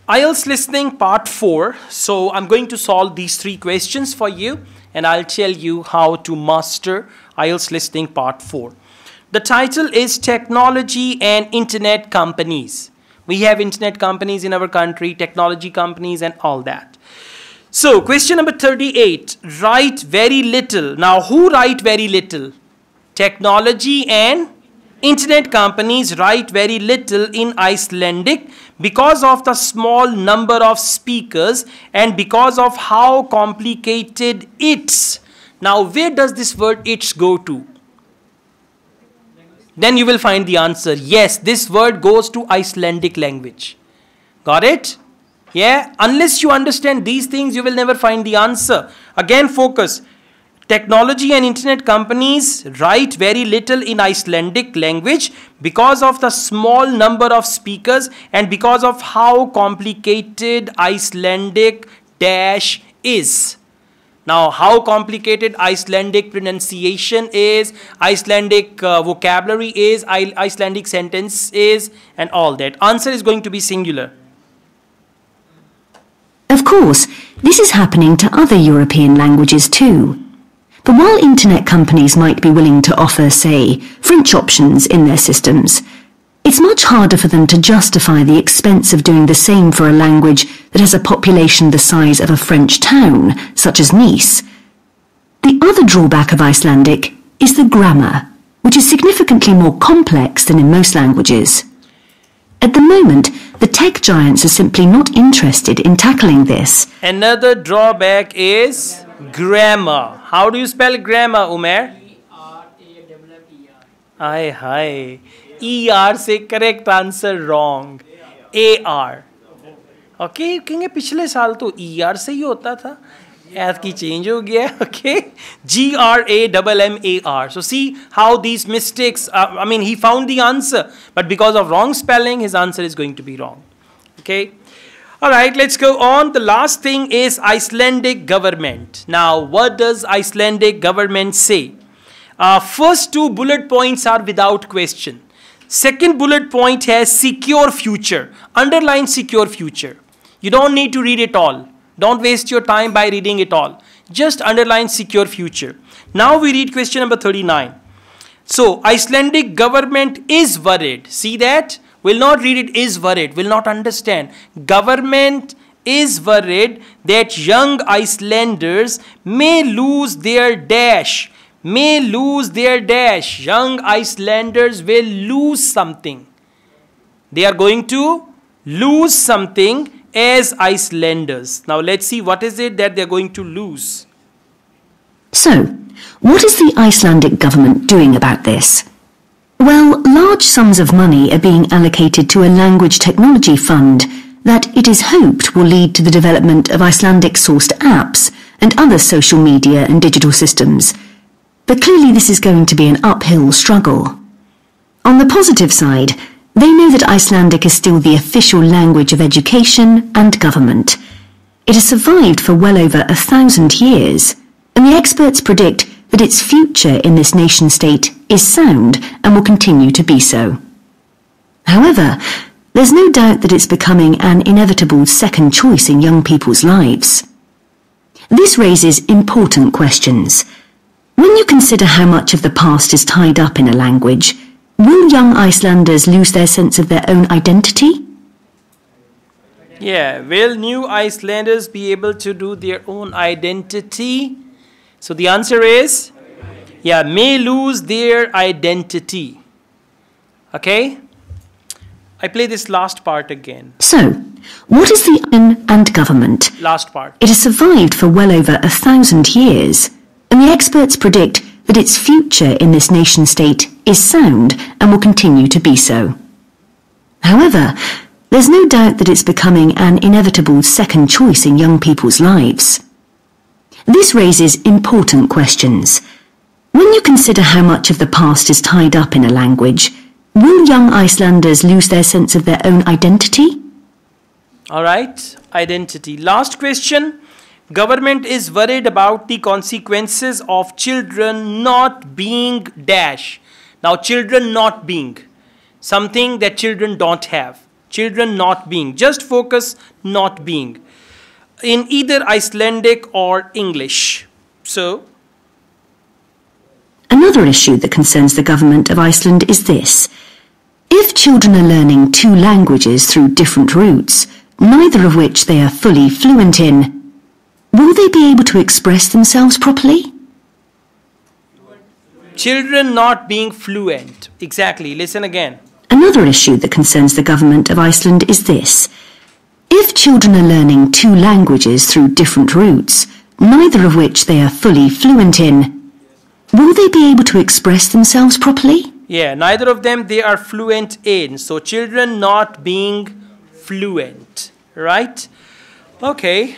IELTS listening part 4. So I'm going to solve these 3 questions for you and I'll tell you how to master IELTS listening part 4. The title is Technology and Internet Companies. We have internet companies in our country, technology companies and all that. So question number 38, write very little. Now who write very little? Technology and internet companies write very little in Icelandic because of the small number of speakers and because of how complicated it's. Now where does this word it's go to? Then you will find the answer. Yes, this word goes to Icelandic language. Got it? Yeah, unless you understand these things, you will never find the answer. Again, focus. Technology and internet companies write very little in Icelandic language because of the small number of speakers and because of how complicated Icelandic dash is. Now, how complicated Icelandic pronunciation is, Icelandic vocabulary is, Icelandic sentence is, and all that. Answer is going to be singular. Of course, this is happening to other European languages too. But while internet companies might be willing to offer, say, French options in their systems, it's much harder for them to justify the expense of doing the same for a language that has a population the size of a French town, such as Nice. The other drawback of Icelandic is the grammar, which is significantly more complex than in most languages. At the moment, the tech giants are simply not interested in tackling this. Another drawback is grammar. How do you spell grammar, Umair? Aye, hi. ER say correct answer wrong. AR. Okay, कहेंगे पिछले साल तो ER से ही होता था. As की change हो गया. Okay. GRAMMAR. So see how these mistakes. He found the answer, but because of wrong spelling, his answer is going to be wrong. Okay. All right, let's go on. The last thing is Icelandic government. Now, what does Icelandic government say? First 2 bullet points are without question. Second bullet point has secure future. Underline secure future. You don't need to read it all. Don't waste your time by reading it all. Just underline secure future. Now we read question number 39. So, Icelandic government is worried. See that? Will not read it is worried. Will not understand. Government is worried that young Icelanders may lose their dash. May lose their dash. Young Icelanders will lose something. They are going to lose something as Icelanders. Now let's see what is it that they are going to lose. So, what is the Icelandic government doing about this? Well, large sums of money are being allocated to a language technology fund that it is hoped will lead to the development of Icelandic-sourced apps and other social media and digital systems. But clearly this is going to be an uphill struggle. On the positive side, they know that Icelandic is still the official language of education and government. It has survived for well over 1,000 years, and the experts predict that its future in this nation-state is sound and will continue to be so. However, there's no doubt that it's becoming an inevitable second choice in young people's lives. This raises important questions. When you consider how much of the past is tied up in a language, will young Icelanders lose their sense of their own identity? Yeah, will new Icelanders be able to do their own identity? So the answer is, yeah, may lose their identity. Okay? I play this last part again. So, what is the and government? Last part. It has survived for well over 1,000 years, and the experts predict that its future in this nation-state is sound and will continue to be so. However, there's no doubt that it's becoming an inevitable second choice in young people's lives. This raises important questions. When you consider how much of the past is tied up in a language, will young Icelanders lose their sense of their own identity? All right, identity. Last question. Government is worried about the consequences of children not being dash. Now, children not being something that children don't have. Children not being. Just focus not being. In either Icelandic or English. So, another issue that concerns the government of Iceland is this. If children are learning two languages through different routes, neither of which they are fully fluent in, will they be able to express themselves properly? children not being fluent. Exactly. Listen again. Another issue that concerns the government of Iceland is this. If children are learning two languages through different routes, neither of which they are fully fluent in, will they be able to express themselves properly? Yeah, neither of them they are fluent in. So children not being fluent, right? Okay.